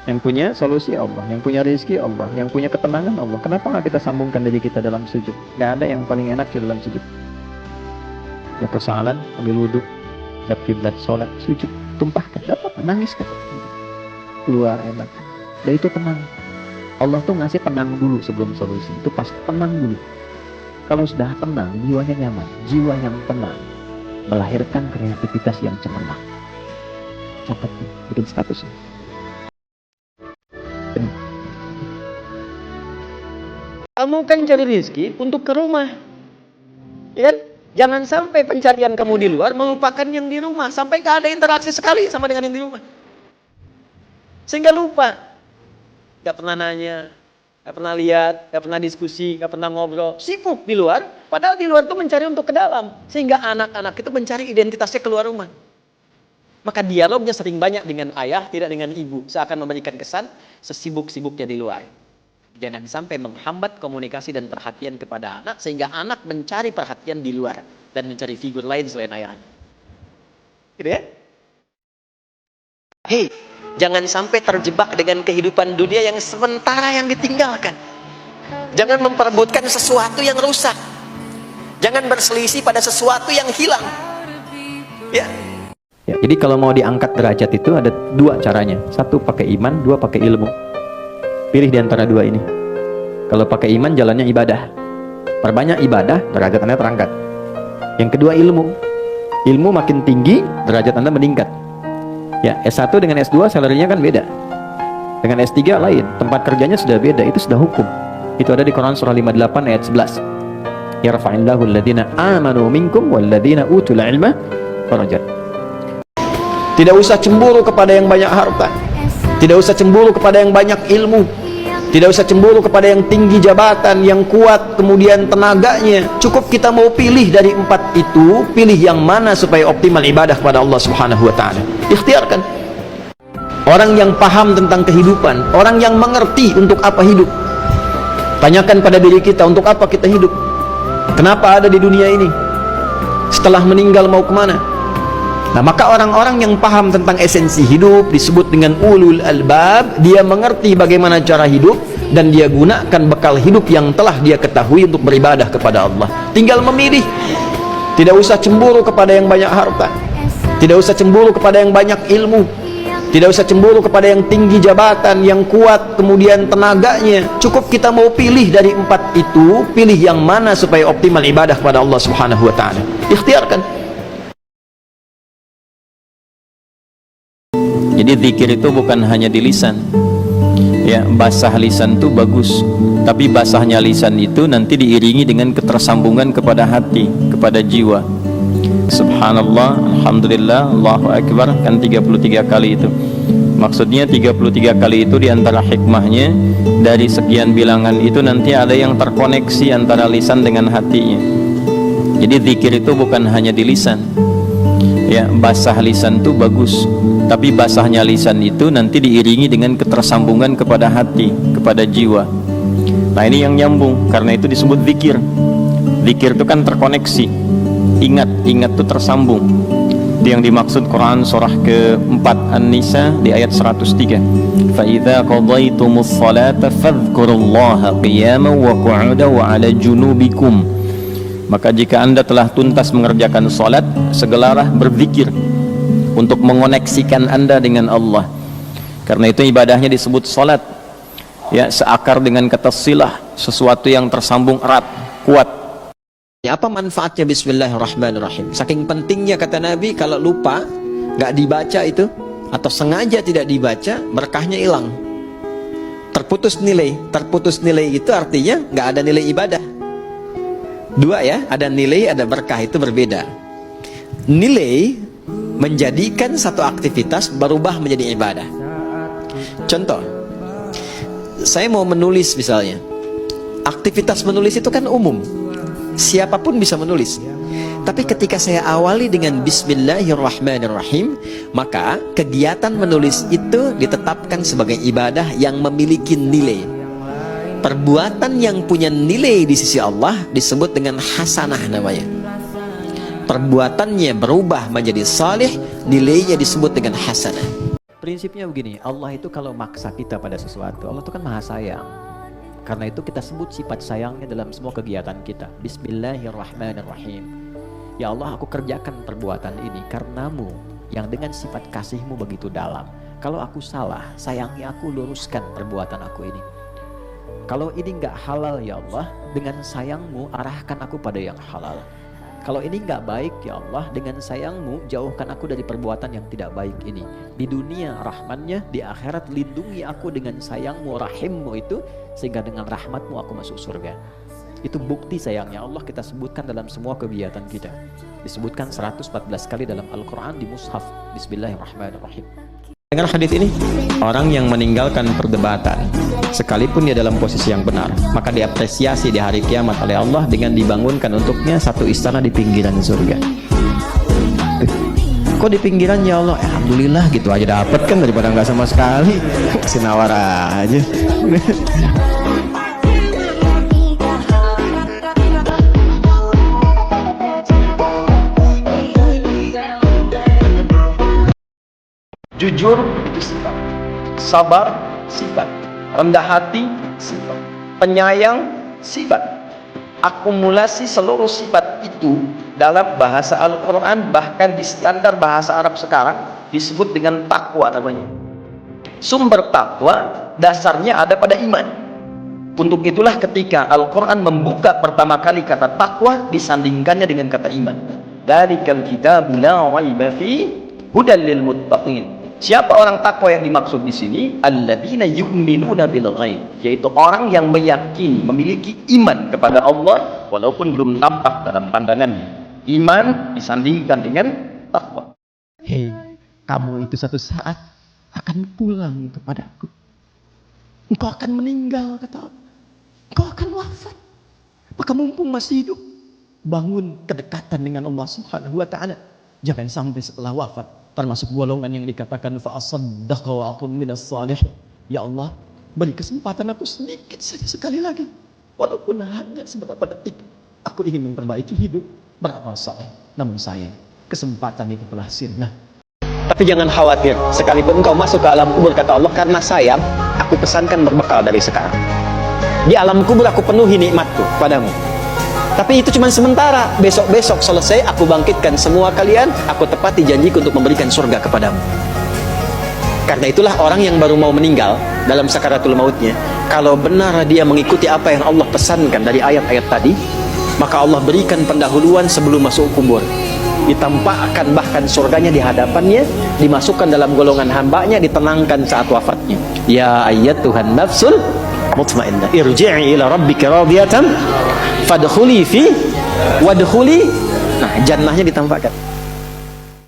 Yang punya solusi Allah, yang punya rezeki Allah, yang punya ketenangan Allah. Kenapa nggak kita sambungkan diri kita dalam sujud? Nggak ada yang paling enak di dalam sujud. Ya persoalan, ambil wudhu, lihat kiblat, sholat, sujud, tumpahkan, dapat nangis kan? Keluar enak. Dan itu tenang. Allah tuh ngasih tenang dulu sebelum solusi. Itu pas tenang dulu. Kalau sudah tenang, jiwanya nyaman. Jiwa yang tenang melahirkan kreativitas yang cemerlang. Catat bikin status. Kamu kan cari rezeki untuk ke rumah, ya kan? Jangan sampai pencarian kamu di luar melupakan yang di rumah, sampai gak ada interaksi sekali sama dengan yang di rumah, sehingga lupa. Gak pernah nanya, gak pernah lihat, gak pernah diskusi, gak pernah ngobrol, sibuk di luar. Padahal di luar itu mencari untuk ke dalam, sehingga anak-anak itu mencari identitasnya keluar rumah. Maka dialognya sering banyak dengan ayah, tidak dengan ibu, seakan memberikan kesan sesibuk-sibuknya di luar. Jangan sampai menghambat komunikasi dan perhatian kepada anak, sehingga anak mencari perhatian di luar dan mencari figur lain selain ayahnya. Gitu ya? Hei, jangan sampai terjebak dengan kehidupan dunia yang sementara yang ditinggalkan. Jangan memperebutkan sesuatu yang rusak. Jangan berselisih pada sesuatu yang hilang. Ya. Jadi kalau mau diangkat derajat itu ada dua caranya. Satu pakai iman, dua pakai ilmu. Pilih di antara dua ini. Kalau pakai iman, jalannya ibadah. Perbanyak ibadah, derajat Anda terangkat. Yang kedua ilmu. Ilmu makin tinggi, derajat Anda meningkat. Ya, S1 dengan S2 salarinya kan beda. Dengan S3 lain, tempat kerjanya sudah beda, itu sudah hukum. Itu ada di Quran surah 58 ayat 11. Yarfa'illahu alladhina amanu minkum walladhina utul ilma darajat. Tidak usah cemburu kepada yang banyak harta. Tidak usah cemburu kepada yang banyak ilmu. Tidak usah cemburu kepada yang tinggi jabatan, yang kuat, kemudian tenaganya. Cukup kita mau pilih dari empat itu, pilih yang mana supaya optimal ibadah kepada Allah Subhanahu wa ta'ala. Ikhtiarkan. Orang yang paham tentang kehidupan, orang yang mengerti untuk apa hidup. Tanyakan pada diri kita, untuk apa kita hidup? Kenapa ada di dunia ini? Setelah meninggal mau kemana? Nah, maka orang-orang yang paham tentang esensi hidup disebut dengan ulul albab. Dia mengerti bagaimana cara hidup dan dia gunakan bekal hidup yang telah dia ketahui untuk beribadah kepada Allah. Tinggal memilih. Tidak usah cemburu kepada yang banyak harta. Tidak usah cemburu kepada yang banyak ilmu. Tidak usah cemburu kepada yang tinggi jabatan, yang kuat, kemudian tenaganya. Cukup kita mau pilih dari empat itu, pilih yang mana supaya optimal ibadah kepada Allah Subhanahu wa ta'ala. Ikhtiarkan. Jadi zikir itu bukan hanya di lisan. Ya, basah lisan itu bagus, tapi basahnya lisan itu nanti diiringi dengan ketersambungan kepada hati, kepada jiwa. Subhanallah, alhamdulillah, Allahu akbar, kan 33 kali itu. Maksudnya 33 kali itu diantara hikmahnya, dari sekian bilangan itu nanti ada yang terkoneksi antara lisan dengan hatinya. Jadi zikir itu bukan hanya di lisan. Ya, basah lisan itu bagus, tapi basahnya lisan itu nanti diiringi dengan ketersambungan kepada hati, kepada jiwa. Nah, ini yang nyambung, karena itu disebut zikir. Zikir itu kan terkoneksi. Ingat itu tersambung. Itu yang dimaksud Quran surah ke-4 An-Nisa di ayat 103. Fa idza qadaytumus salata fadhkurullaha qiyaman wa qu'udan wa 'ala junubikum. Maka jika Anda telah tuntas mengerjakan salat, segeralah berzikir untuk mengoneksikan Anda dengan Allah. Karena itu ibadahnya disebut salat. Ya, seakar dengan kata silah, sesuatu yang tersambung erat, kuat. Apa manfaatnya Bismillahirrahmanirrahim? Saking pentingnya kata Nabi, kalau lupa, nggak dibaca itu, atau sengaja tidak dibaca, berkahnya hilang. Terputus nilai. Terputus nilai itu artinya nggak ada nilai ibadah. Dua ya, ada nilai, ada berkah, itu berbeda. Nilai menjadikan satu aktivitas berubah menjadi ibadah. Contoh, saya mau menulis misalnya. Aktivitas menulis itu kan umum, siapapun bisa menulis. Tapi ketika saya awali dengan Bismillahirrahmanirrahim, maka kegiatan menulis itu ditetapkan sebagai ibadah yang memiliki nilai. Perbuatan yang punya nilai di sisi Allah disebut dengan hasanah namanya. Perbuatannya berubah menjadi salih, nilainya disebut dengan hasanah. Prinsipnya begini, Allah itu kalau maksa kita pada sesuatu, Allah itu kan maha sayang. Karena itu kita sebut sifat sayangnya dalam semua kegiatan kita. Bismillahirrahmanirrahim. Ya Allah, aku kerjakan perbuatan ini karenamu, yang dengan sifat kasihmu begitu dalam. Kalau aku salah, sayangi aku, luruskan perbuatan aku ini. Kalau ini nggak halal ya Allah, dengan sayangmu arahkan aku pada yang halal. Kalau ini nggak baik ya Allah, dengan sayangmu jauhkan aku dari perbuatan yang tidak baik ini. Di dunia rahmannya, di akhirat lindungi aku dengan sayangmu, rahimmu itu, sehingga dengan rahmatmu aku masuk surga. Itu bukti sayangnya Allah kita sebutkan dalam semua kegiatan kita. Disebutkan 114 kali dalam Al-Quran di mushaf. Bismillahirrahmanirrahim. Dengar hadis ini, orang yang meninggalkan perdebatan sekalipun dia dalam posisi yang benar, maka diapresiasi di hari kiamat oleh Allah dengan dibangunkan untuknya satu istana di pinggiran surga. Kok di pinggiran ya Allah? Alhamdulillah gitu aja dapat kan, daripada nggak sama sekali. Kasih nawar aja. Jujur itu sifat, sabar sifat, rendah hati sifat, penyayang sifat. Akumulasi seluruh sifat itu dalam bahasa Al-Quran, bahkan di standar bahasa Arab sekarang disebut dengan takwa namanya. Sumber takwa dasarnya ada pada iman. Untuk itulah ketika Al-Quran membuka pertama kali kata takwa, disandingkannya dengan kata iman. Dzalikal kitabu la raiba fihi hudal lil muttaqin. Siapa orang takwa yang dimaksud di sini? Alladzina yu'minuna bil ghaib, yaitu orang yang meyakini, memiliki iman kepada Allah walaupun belum nampak dalam pandangannya. Iman disandingkan dengan takwa. Hei, kamu itu satu saat akan pulang kepadaku. Engkau akan meninggal, kata Allah. Engkau akan wafat. Maka mumpung masih hidup, bangun kedekatan dengan Allah Subhanahu wa ta'ala. Jangan sampai setelah wafat termasuk golongan yang dikatakan fa'asaddaqa wa akun minas salihin. Ya Allah, beri kesempatan aku sedikit saja sekali lagi, walaupun hanya seberapa detik. Aku ingin memperbaiki hidup beramal saleh. Namun sayang, kesempatan itu telah sirna. Tapi jangan khawatir, sekalipun engkau masuk ke alam kubur, kata Allah, karena sayang, aku pesankan berbekal dari sekarang. Di alam kubur aku penuhi nikmatku padamu. Tapi itu cuma sementara. Besok-besok selesai, aku bangkitkan semua kalian, aku tepati janjiku untuk memberikan surga kepadamu. Karena itulah orang yang baru mau meninggal dalam sakaratul mautnya, kalau benar dia mengikuti apa yang Allah pesankan dari ayat-ayat tadi, maka Allah berikan pendahuluan sebelum masuk kubur. Ditampakkan bahkan surganya di hadapannya, dimasukkan dalam golongan hambanya, ditenangkan saat wafatnya. Ya ayyatuhan nafsul mutmainnah, irji'i ila rabbika radiyatan fadkhuli fi wadkhuli. Nah, jannahnya ditampakkan.